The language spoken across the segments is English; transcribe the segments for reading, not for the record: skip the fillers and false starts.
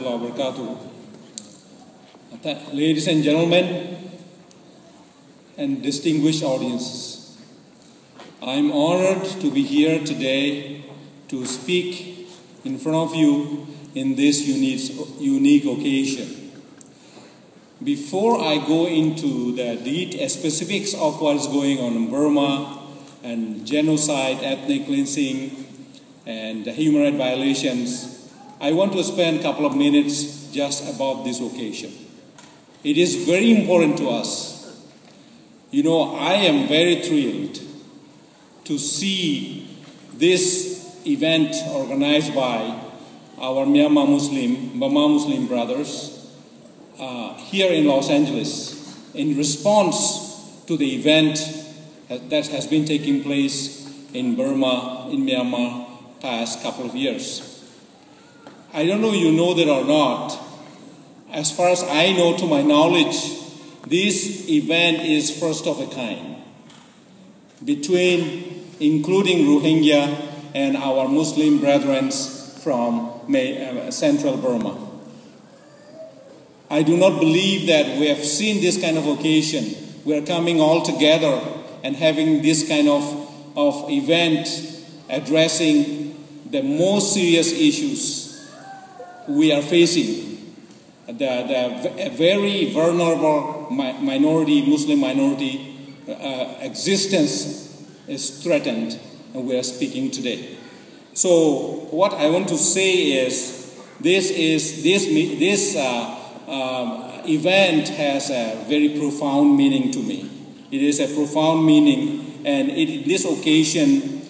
warahmatullahi wabarakatuh. Ladies and gentlemen, and distinguished audiences, I'm honored to be here today to speak in front of you in this unique occasion. Before I go into the specifics of what's going on in Burma and genocide, ethnic cleansing, and human rights violations, I want to spend a couple of minutes just about this occasion. It is very important to us. You know, I am very thrilled to see this event organized by our Burma Muslim brothers here in Los Angeles in response to the event that has been taking place in Burma, in Myanmar, past couple of years. I don't know if you know that or not. As far as I know, to my knowledge, this event is first of a kind, including Rohingya and our Muslim brethren from central Burma. I do not believe that we have seen this kind of occasion. We are coming all together and having this kind of event addressing the most serious issues we are facing. The very vulnerable Muslim minority existence is threatened, and we are speaking today. So what I want to say is, this event has a very profound meaning to me. It is a profound meaning, and in this occasion,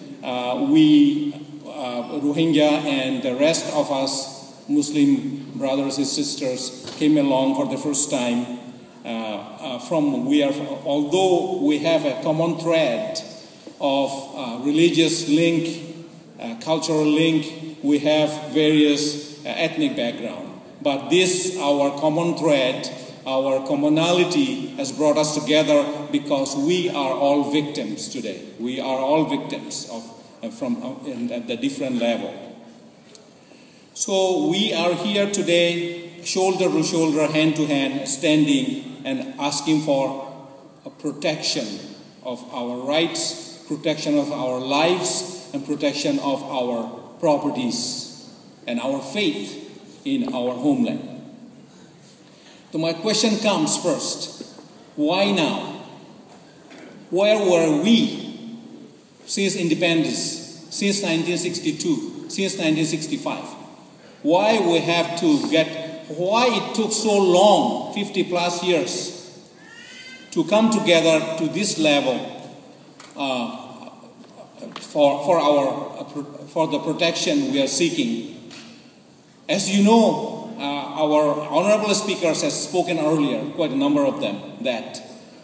we Rohingya and the rest of us Muslim brothers and sisters came along for the first time. Although we have a common thread of religious link, cultural link, we have various ethnic background. But this, our common thread, our commonality has brought us together because we are all victims today. We are all victims at the different level. So we are here today, shoulder to shoulder, hand to hand, standing and asking for a protection of our rights, protection of our lives, and protection of our properties and our faith in our homeland. So my question comes first, why now? Where were we since independence, since 1962, since 1965? Why it took so long, 50 plus years, to come together to this level for the protection we are seeking? As you know, our honorable speakers have spoken earlier, quite a number of them, that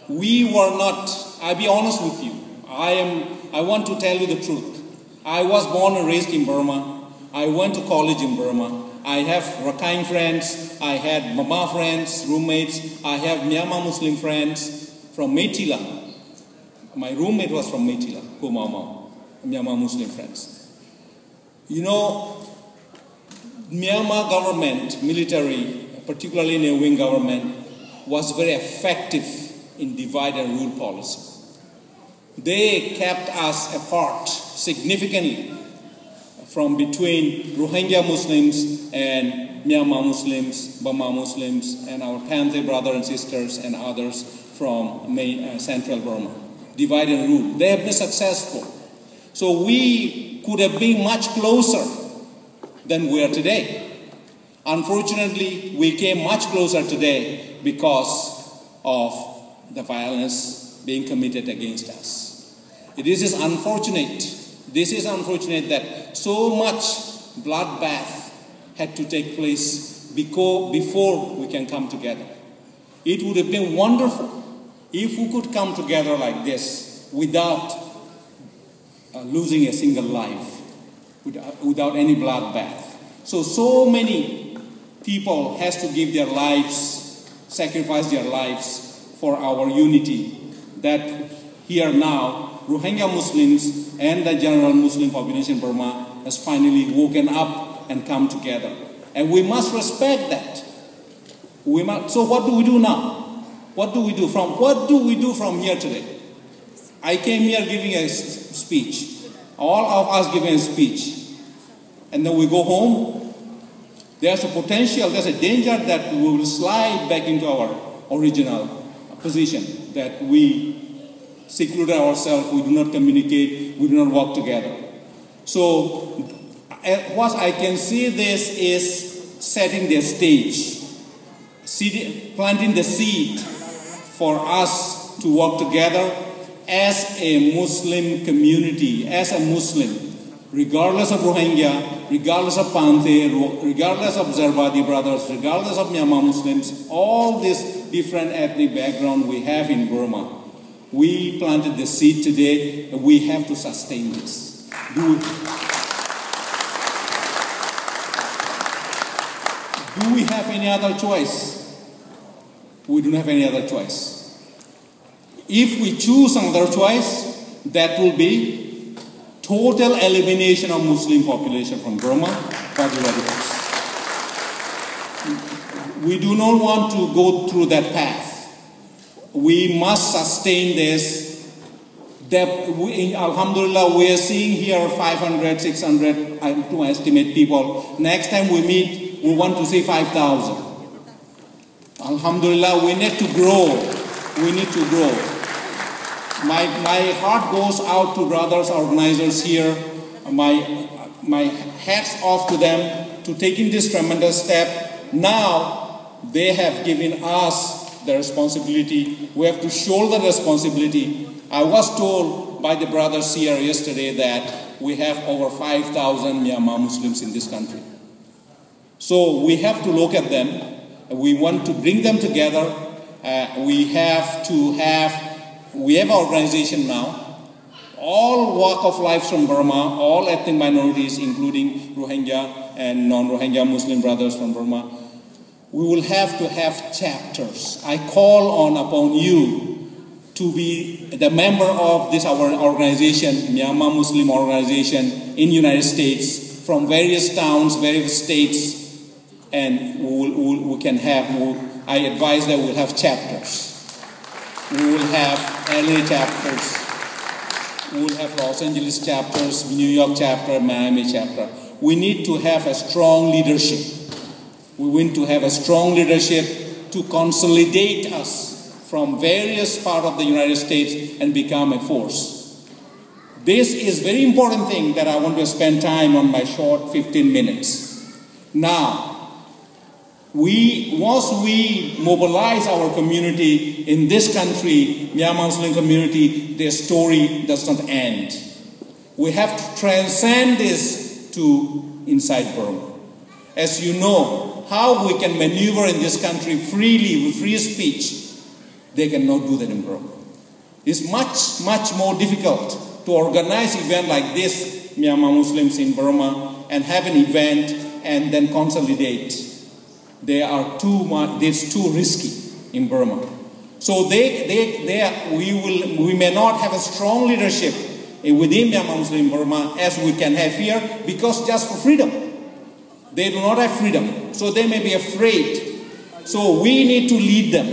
we were not, I'll be honest with you, I want to tell you the truth. I was born and raised in Burma. I went to college in Burma. I have Rakhine friends. I had Mama friends, roommates. I have Myanmar Muslim friends from Metila. My roommate was from Metila, Kumama, Myanmar Muslim friends. You know, Myanmar government, military, particularly New government, was very effective in divide and rule policy. They kept us apart significantly from between Rohingya Muslims and Myanmar Muslims, Burma Muslims, and our Panther brothers and sisters and others from central Burma. Divide and rule. They have been successful. So we could have been much closer than we are today. Unfortunately, we came much closer today because of the violence being committed against us. This is unfortunate. This is unfortunate that so much bloodbath had to take place before we can come together. It would have been wonderful if we could come together like this without losing a single life, without any bloodbath. So many people has to give their lives, sacrifice their lives for our unity, that here now Rohingya Muslims and the general Muslim population in Burma has finally woken up and come together. And we must respect that. So what do we do now? What do we do from here today? I came here giving a speech. All of us giving a speech. And then we go home. There's a potential, there's a danger that we will slide back into our original position, that we seclude ourselves, we do not communicate, we do not work together. So what I can see this is setting the stage, planting the seed for us to work together as a Muslim community, as a Muslim, regardless of Rohingya, regardless of Panthe, regardless of Zarbadi brothers, regardless of Myanmar Muslims, all this different ethnic background we have in Burma. We planted the seed today, and we have to sustain this. Do we have any other choice? We don't have any other choice. If we choose another choice, that will be total elimination of Muslim population from Burma. We do not want to go through that path. We must sustain this. Alhamdulillah, we are seeing here 500, 600, to estimate people. Next time we meet, we want to see 5,000. Alhamdulillah, we need to grow. We need to grow. My heart goes out to brothers, organizers here. My hats off to them to taking this tremendous step. Now, they have given us the responsibility. We have to shoulder the responsibility. I was told by the brothers here yesterday that we have over 5,000 Myanmar Muslims in this country. So we have to look at them. We want to bring them together. We have an organization now. All walk of life from Burma, all ethnic minorities, including Rohingya and non-Rohingya Muslim brothers from Burma. We will have to have chapters. I call upon you to be the member of this our organization, Myanmar Muslim organization in United States, from various towns, various states, and we can have. I advise that we'll have chapters. We will have LA chapters. We will have Los Angeles chapters, New York chapter, Miami chapter. We need to have a strong leadership. We want to have a strong leadership to consolidate us from various parts of the United States and become a force. This is very important thing that I want to spend time on my short 15 minutes. Now, once we mobilize our community in this country, Myanmar Muslim community, their story does not end. We have to transcend this to inside Burma. As you know, how we can maneuver in this country freely with free speech, they cannot do that in Burma. It's much, much more difficult to organize an event like this, Myanmar Muslims in Burma, and have an event and then consolidate. It's too risky in Burma. So we may not have a strong leadership within Myanmar Muslim in Burma as we can have here, because just for freedom. They do not have freedom, so they may be afraid. So we need to lead them.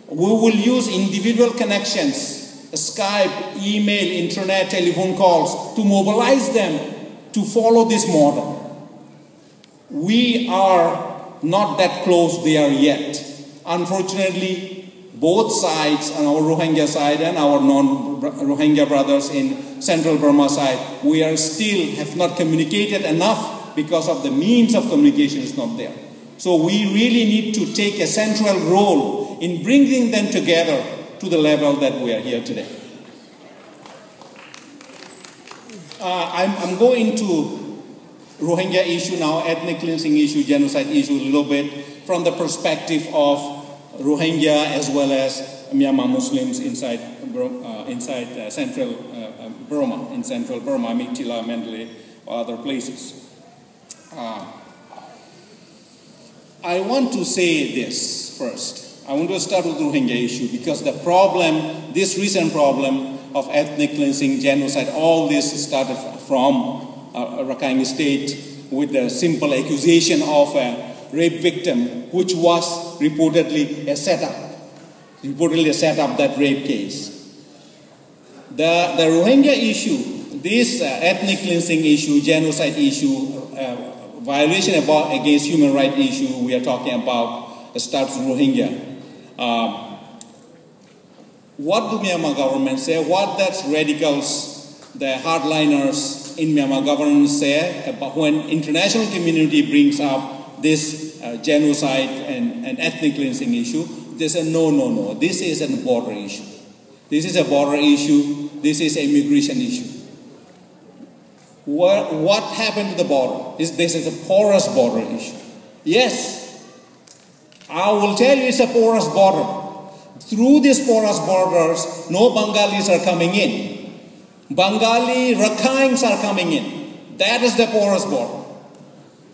We will use individual connections, Skype, email, internet, telephone calls, to mobilize them to follow this model. We are not that close there yet. Unfortunately, both sides, on our Rohingya side and our non-Rohingya brothers in central Burma side, we are still have not communicated enough because of the means of communication is not there. So we really need to take a central role in bringing them together to the level that we are here today. I'm going to Rohingya issue now, ethnic cleansing issue, genocide issue a little bit from the perspective of Rohingya as well as Myanmar Muslims inside central Burma, in central Burma, Mictila, Mandalay, or other places. I want to say this first. I want to start with the Rohingya issue because the problem, this recent problem of ethnic cleansing, genocide, all this started from Rakhine State with the simple accusation of a rape victim, which was reportedly a setup, that rape case. The Rohingya issue, this ethnic cleansing issue, genocide issue, violation against human rights issue we are talking about starts Rohingya. What do Myanmar government say? What does radicals, the hardliners in Myanmar government say about when international community brings up this genocide and ethnic cleansing issue? They say, no, this is a border issue. This is a border issue. This is an immigration issue. What happened to the border? This is a porous border issue. Yes, I will tell you it's a porous border. Through these porous borders, no Bengalis are coming in. Bengali Rakhine's are coming in. That is the porous border.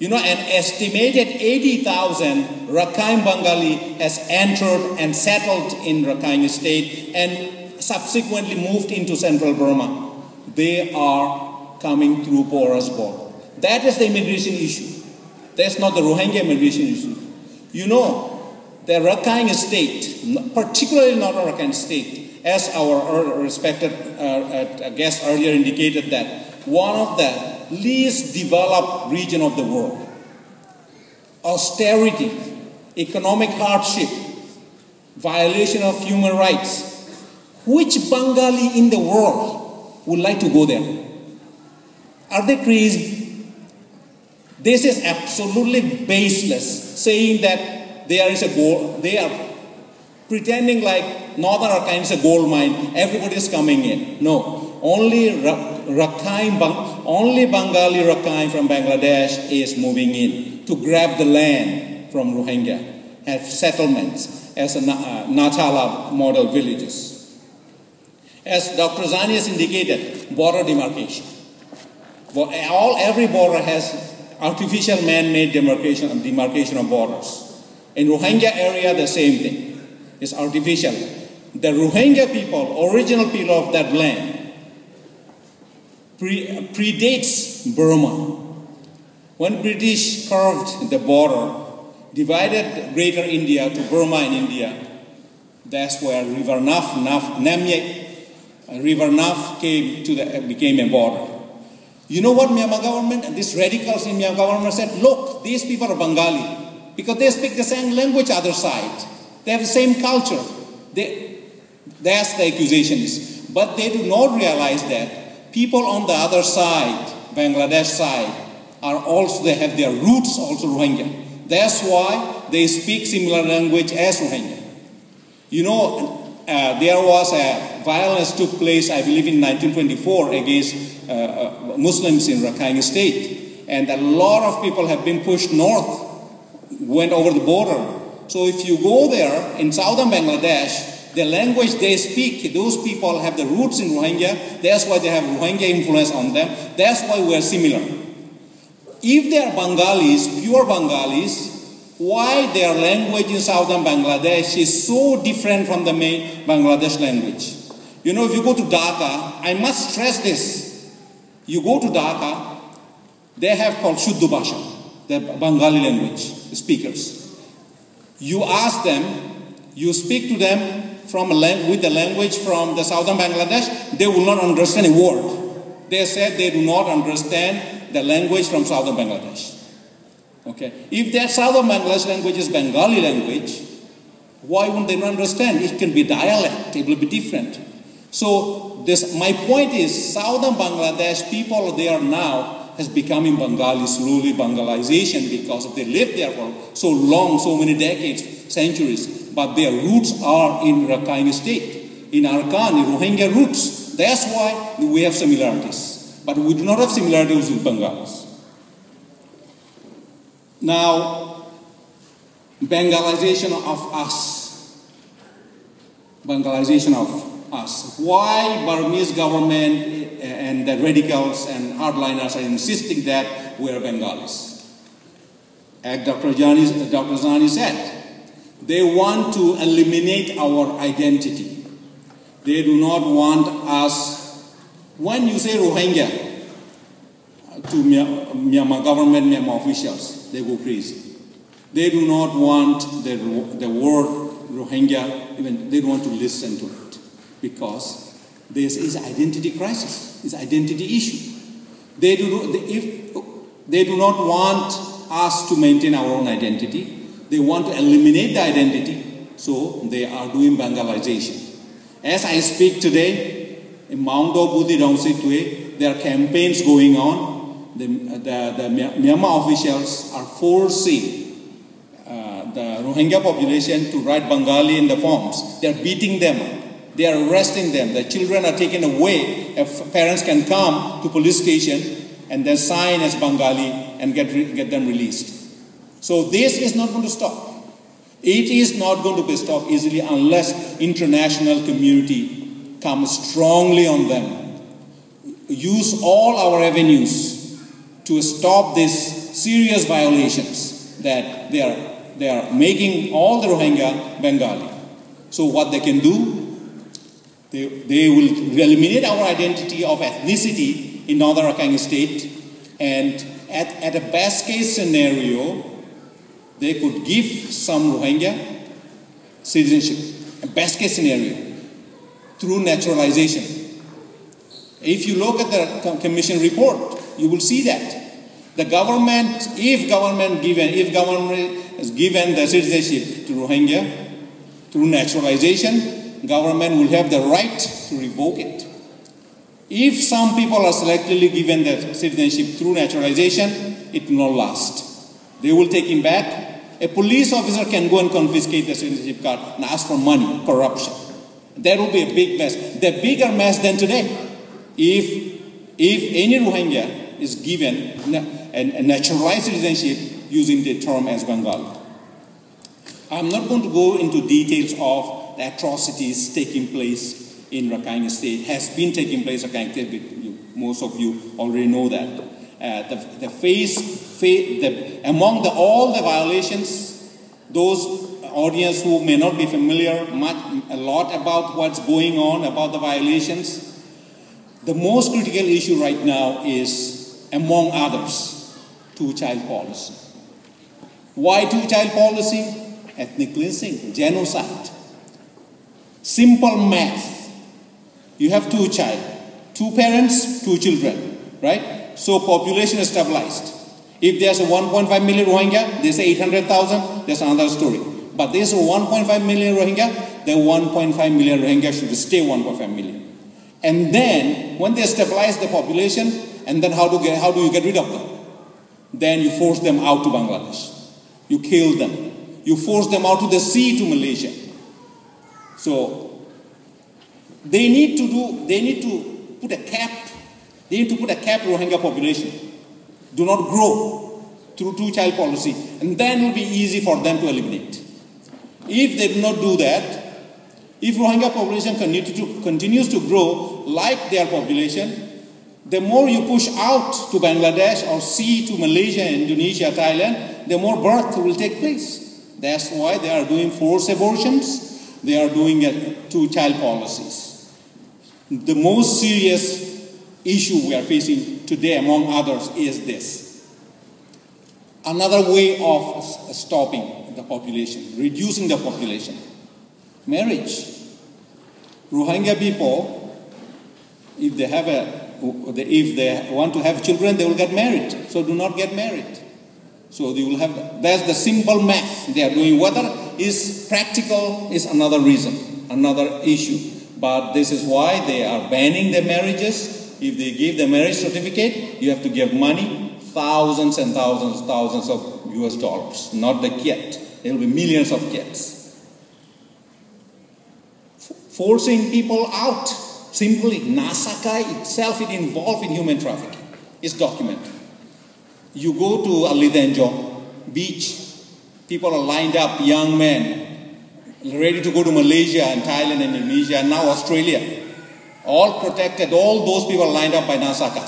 You know, an estimated 80,000 Rakhine Bengali has entered and settled in Rakhine state and subsequently moved into central Burma. They are coming through porous border. That is the immigration issue. That's not the Rohingya immigration issue. You know, the Rakhine state, particularly not Rakhine state, as our respected guest earlier indicated, that one of the least developed region of the world. Austerity, economic hardship, violation of human rights. Which Bengali in the world would like to go there? Are they crazy? This is absolutely baseless, saying that there is a gold, they are pretending like Northern Rakhine is a gold mine, everybody is coming in. No, only only Bengali Rakhine from Bangladesh is moving in to grab the land from Rohingya, have settlements as a Natala model villages. As Dr. Zani has indicated, border demarcation. Every border has artificial man-made demarcation of borders. In Rohingya area, the same thing. It's artificial. The Rohingya people, original people of that land, predates Burma. When British carved the border, divided Greater India to Burma and India, that's where River Naf became a border. You know what Myanmar government and these radicals in Myanmar government said? Look, these people are Bengali because they speak the same language other side. They have the same culture. That's the accusation is. But they do not realize that people on the other side, Bangladesh side, they have their roots also Rohingya. That's why they speak similar language as Rohingya. You know, there was a violence took place, I believe, in 1924 against Muslims in Rakhine State. And a lot of people have been pushed north, went over the border. So if you go there in southern Bangladesh, the language they speak, those people have the roots in Rohingya. That's why they have Rohingya influence on them. That's why we are similar. If they are Bengalis, pure Bengalis, why their language in southern Bangladesh is so different from the main Bangladesh language? You know, if you go to Dhaka, I must stress this. You go to Dhaka, they have called Shuddha Bhasha, the Bengali language speakers. You ask them, you speak to them with the language from the southern Bangladesh, they will not understand a word. They said they do not understand the language from southern Bangladesh. Okay. If their southern Bangladesh language is Bengali language, why wouldn't they not understand? It can be dialect, it will be different. So my point is, southern Bangladesh people there now has becoming Bengali, slowly Bangalization, because they lived there for so long, so many decades, centuries. But their roots are in Rakhine State, in Arakan, in Rohingya roots. That's why we have similarities. But we do not have similarities with Bengalis. Now, Bengalization of us. Bengalization of us. Why Burmese government and the radicals and hardliners are insisting that we are Bengalis? As Dr. Zani said, they want to eliminate our identity. They do not want us. When you say Rohingya, to Myanmar government, Myanmar officials, they go crazy. They do not want the word Rohingya, even they don't want to listen to it, because this is identity crisis, it's identity issue. They do not want us to maintain our own identity. They want to eliminate the identity, so they are doing Bangladization. As I speak today, in Mount Budhi Dongsit, there are campaigns going on. The Myanmar officials are forcing the Rohingya population to write Bengali in the forms. They are beating them up. They are arresting them. The children are taken away. If parents can come to police station and then sign as Bengali and get them released. So this is not going to stop. It is not going to be stopped easily unless international community comes strongly on them. Use all our avenues to stop these serious violations that they are making all the Rohingya Bengali. So what they can do, they will eliminate our identity of ethnicity in Northern Rakhine State, and at a best case scenario, they could give some Rohingya citizenship, a best case scenario, through naturalization. If you look at the commission report, you will see that the government, if government has given the citizenship to Rohingya through naturalization, government will have the right to revoke it. If some people are selectively given the citizenship through naturalization, it will not last. They will take him back. A police officer can go and confiscate the citizenship card and ask for money, corruption. That will be a big mess. The bigger mess than today. If any Rohingya is given a naturalized citizenship using the term as Bengali. I'm not going to go into details of the atrocities taking place in Rakhine State, has been taking place in Rakhine State. Most of you already know that. Among all the violations, those audience who may not be familiar a lot about what's going on, about the violations, the most critical issue right now is, among others, two-child policy. Why two-child policy? Ethnic cleansing, genocide. Simple math. You have two parents, two children, right? So population is stabilized. If there's a 1.5 million Rohingya, there's 800,000, there's another story. But there's a 1.5 million Rohingya, the 1.5 million Rohingya should stay 1.5 million. And then, when they stabilize the population, and then how do you get rid of them? Then you force them out to Bangladesh. You kill them. You force them out to the sea to Malaysia. So, they need to put a cap. They need to put a cap to Rohingya population. Do not grow through two-child policy, and then it will be easy for them to eliminate. If they do not do that, if Rohingya population continues to grow like their population, the more you push out to Bangladesh or sea to Malaysia, Indonesia, Thailand, the more birth will take place. That's why they are doing forced abortions. They are doing two-child policies. The most serious issue we are facing today, among others, is this. Another way of stopping the population, reducing the population. Marriage. Rohingya people, if they want to have children, they will get married. So do not get married. So they will have, that's the simple math they are doing. Whether is practical is another reason, another issue. But this is why they are banning the marriages. If they give the marriage certificate, you have to give money, thousands and thousands of US dollars, not the kid. There will be millions of kids. Forcing people out, simply, Nasaka itself is involved in human trafficking. It's documented. You go to Alidenjo beach, people are lined up, young men, ready to go to Malaysia and Thailand and Indonesia and now Australia. All protected, all those people are lined up by Nasaka.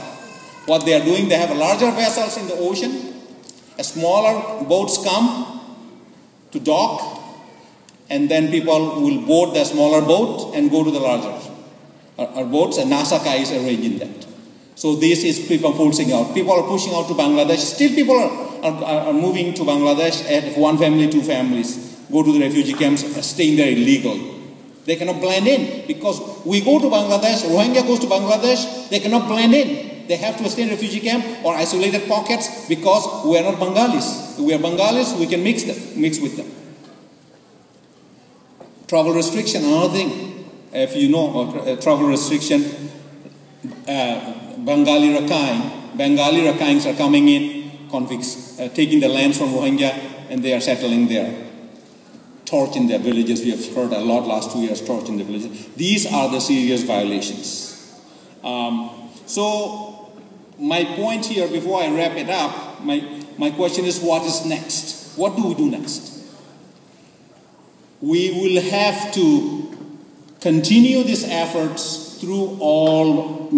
What they are doing, they have larger vessels in the ocean, smaller boats come to dock, and then people will board the smaller boat and go to the larger boats, and Nasaka is arranging that. So this is people forcing out. People are pushing out to Bangladesh. Still people are moving to Bangladesh at one family, two families. Go to the refugee camps, staying there illegal. They cannot blend in because we go to Bangladesh, Rohingya goes to Bangladesh, they cannot blend in. They have to stay in refugee camp or isolated pockets because we are not Bengalis. We are Bengalis, we can mix with them. Travel restriction, another thing. If you know travel restriction, Bengali Rakhine's are coming in, convicts, taking the lands from Rohingya and they are settling there. Torch in their villages, we have heard a lot last 2 years, torch in the villages. These are the serious violations. So my point here, before I wrap it up, my question is, what is next? What do we do next? We will have to continue these efforts through all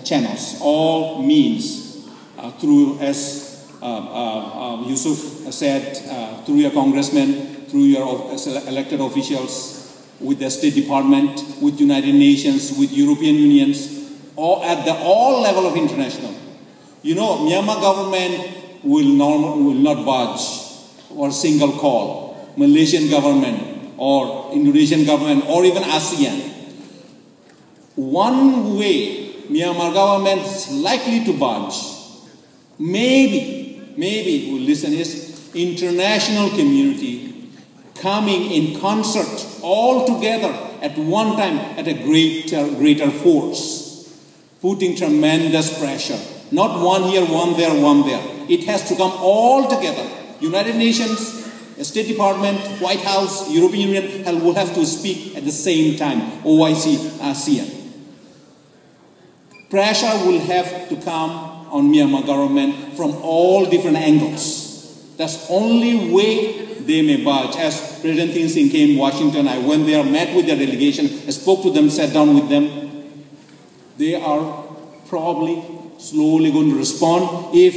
channels, all means, through, as Yusuf said, through your congressmen, through your elected officials, with the State Department, with United Nations, with European Unions, or at the all level of international. You know, Myanmar government will not budge or single call. Malaysian government or Indonesian government or even ASEAN. One way Myanmar government is likely to budge, maybe will listen, is international community coming in concert all together at one time at a greater force, putting tremendous pressure. Not one here, one there, one there. It has to come all together. United Nations, State Department, White House, European Union will have to speak at the same time. OIC, ASEAN. Pressure will have to come on Myanmar government from all different angles. That's the only way they may budge. As President Thein Sein came to Washington, I went there, met with their delegation, I spoke to them, sat down with them. They are probably slowly going to respond if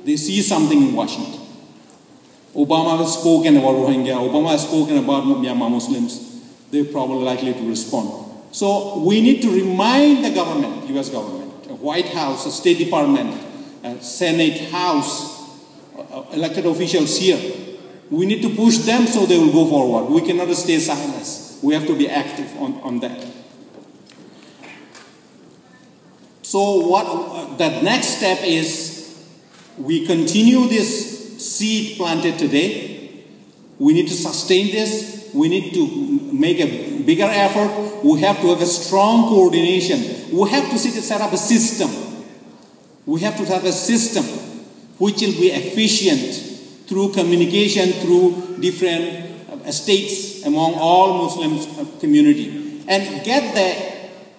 they see something in Washington. Obama has spoken about Rohingya, Obama has spoken about Myanmar Muslims. They're probably likely to respond. So we need to remind the government, US government, White House, State Department, Senate, House, elected officials here. We need to push them so they will go forward. We cannot stay silent. We have to be active on that. So what the next step is, we continue this seed planted today. We need to sustain this. We need to make a bigger effort. We have to have a strong coordination. We have to set up a system. We have to have a system which will be efficient through communication, through different states among all Muslim community. And get the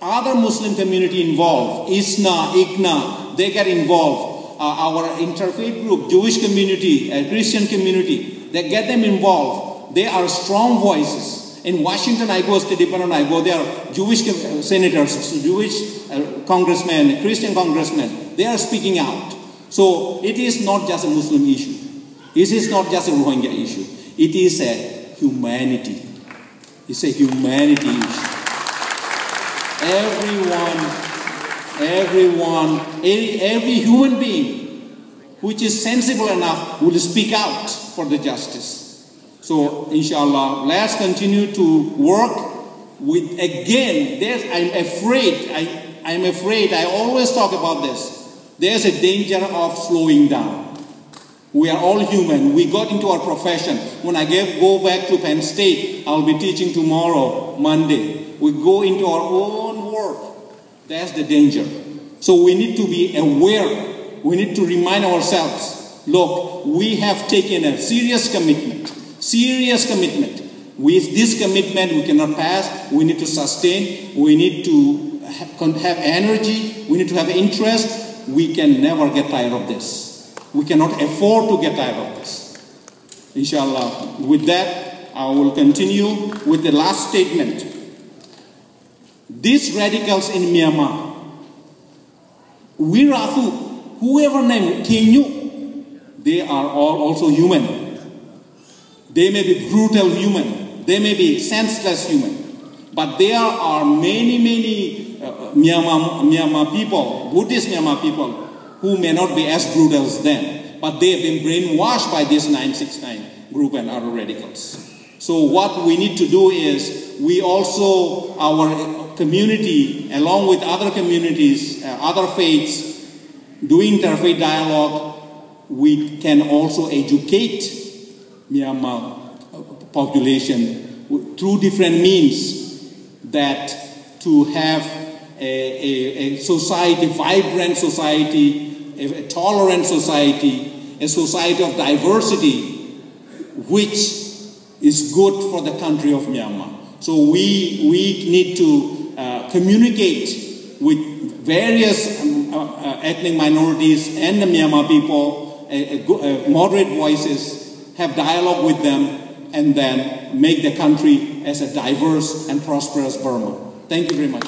other Muslim community involved. ISNA, IGNA, they get involved. Our interfaith group, Jewish community, Christian community, they get them involved. They are strong voices. In Washington, I go, State Department, I go, there are Jewish senators, Jewish congressmen, Christian congressmen. They are speaking out. So it is not just a Muslim issue. It is not just a Rohingya issue. It is a humanity. It's a humanity issue. Every human being which is sensible enough will speak out for the justice. So, inshallah, let's continue to work with, again, I'm afraid, I always talk about this. There's a danger of slowing down. We are all human. We got into our profession. When I go back to Penn State, I'll be teaching tomorrow, Monday. We go into our own work. That's the danger. So we need to be aware. We need to remind ourselves, look, we have taken a serious commitment. Serious commitment. With this commitment, we cannot pass. We need to sustain. We need to have energy. We need to have interest. We can never get tired of this. We cannot afford to get tired of this. Inshallah. With that, I will continue with the last statement. These radicals in Myanmar, Wirathu, whoever named Kinyu, they are all also human. They may be brutal human. They may be senseless human. But there are many Myanmar people, Buddhist Myanmar people, who may not be as brutal as them, but they have been brainwashed by this 969 group and other radicals. So what we need to do is, we also, our community, along with other communities, other faiths, doing interfaith dialogue, we can also educate Myanmar population through different means, that to have a society, vibrant society, a tolerant society, a society of diversity, which is good for the country of Myanmar. So we need to communicate with various ethnic minorities and the Myanmar people, moderate voices, have dialogue with them, and then make the country as a diverse and prosperous Burma. Thank you very much.